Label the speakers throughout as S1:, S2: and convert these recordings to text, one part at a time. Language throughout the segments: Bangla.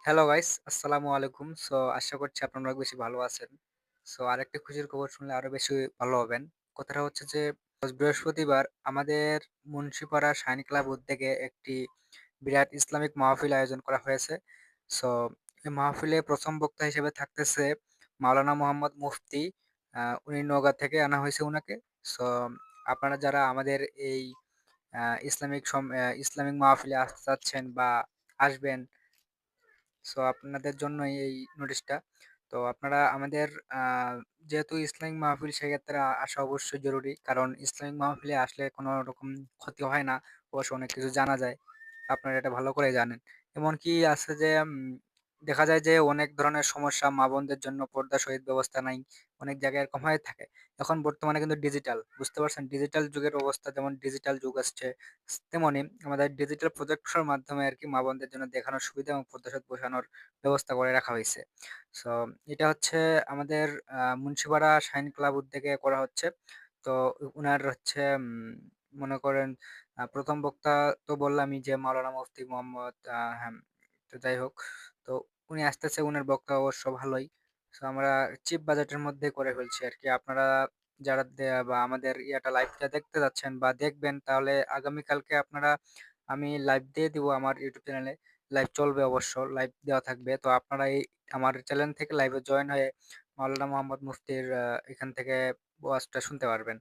S1: হ্যালো গাইস, আসসালামু আলাইকুম। আশা করছি আপনারা অনেক বেশি ভালো আছেন। আরেকটি খুশির খবর শুনলে আরো বেশি ভালো হবেন। কথাটা হচ্ছে যে আজ বৃহস্পতিবার আমাদের মুন্সিপাড়া সাইন ক্লাব উদ্যোগে একটি বিরাট ইসলামিক মাহফিল আয়োজন করা হয়েছে। সো এই মাহফিলে ১ম বক্তা হিসেবে থাকতেছে মাওলানা মোহাম্মদ মুফতি। উনি নওগাঁ থেকে আনা হয়েছে উনাকে। সো আপনারা যারা আমাদের এই ইসলামিক মাহফিলে আসতে চাচ্ছেন বা আসবেন, আপনাদের জন্যই এই নোটিশটা। তো আপনারা আমাদের আ যেহেতু ইসলামিক মাহফিল সেক্ষেত্রে আসা অবশ্যই জরুরি। কারণ ইসলামিক মাহফিলে আসলে কোনো রকম ক্ষতি হয় না। অবশ্য অনেক কিছু জানা যায়। আপনারা এটা ভালো করেই জানেন। এমনকি আছে যে দেখা যায় যে অনেক ধরনের সমস্যা মা-বোনদের জন্য পর্দা সহিত ব্যবস্থা নাই। অনেক জায়গায় এরকম হয়ে থাকে। এখন বর্তমানে কিন্তু ডিজিটাল, বুঝতে পারছেন? ডিজিটাল যুগের অবস্থা যেমন ডিজিটাল যুগ আসছে, তেমনি আমাদের ডিজিটাল প্রজেক্টরের মাধ্যমে আরকি মা-বোনদের জন্য দেখানোর সুবিধা এবং পর্দার সাথে বোঝানোর ব্যবস্থা করে রাখা হইছে। সো এটা হচ্ছে আমাদের মুন্সিপাড়া শাইন ক্লাব উদ্যোগে করা হচ্ছে। তো উনার হচ্ছে মনে করেন ১ম বক্তা তো বললামই যে মাওলানা মুফতি মোহাম্মদ হ্যাঁ, তো যাই হোক। তো উনি আসতেছে, উনার বক্তা অবশ্য ভালোই। আমরা চিপ বাজেটের মধ্যে করে ফেলছি আরকি। আপনারা যারা বা আমাদের লাইভটা দেখতে যাচ্ছেন বা দেখবেন, তাহলে আগামীকালকে আমি লাইভ দিয়ে দিব আমার ইউটিউব চ্যানেলে। লাইভ চলবে অবশ্য, লাইভ দেওয়া থাকবে। তো আপনারা আমার চ্যানেল থেকে লাইভে জয়েন হয়ে মাওলানা মোহাম্মদ মুফতির এখান থেকে ওয়াজটা শুনতে পারবেন।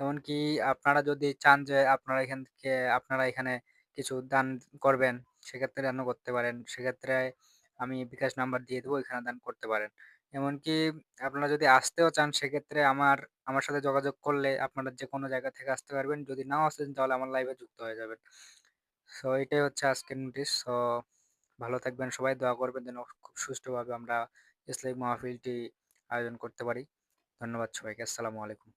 S1: এমনকি আপনারা যদি চান যে আপনারা এখানে কিছু দান করবেন, সেক্ষেত্রে দানও করতে পারেন। সেক্ষেত্রে আমি বিকাশ নাম্বার দিয়ে দেবো, এখানে দান করতে পারেন। এমনকি আপনারা যদি আসতেও চান, সেক্ষেত্রে আমার সাথে যোগাযোগ করলে আপনারা যেকোনো জায়গা থেকে আসতে পারবেন। যদি নাও আসেন তাহলে আমার লাইভে যুক্ত হয়ে যাবেন। এটাই হচ্ছে আজকের নোটিশ। ভালো থাকবেন সবাই। দোয়া করবেন যেন খুব সুষ্ঠুভাবে আমরা ইসলামিক মাহফিলটি আয়োজন করতে পারি। ধন্যবাদ সবাইকে। আসসালামু আলাইকুম।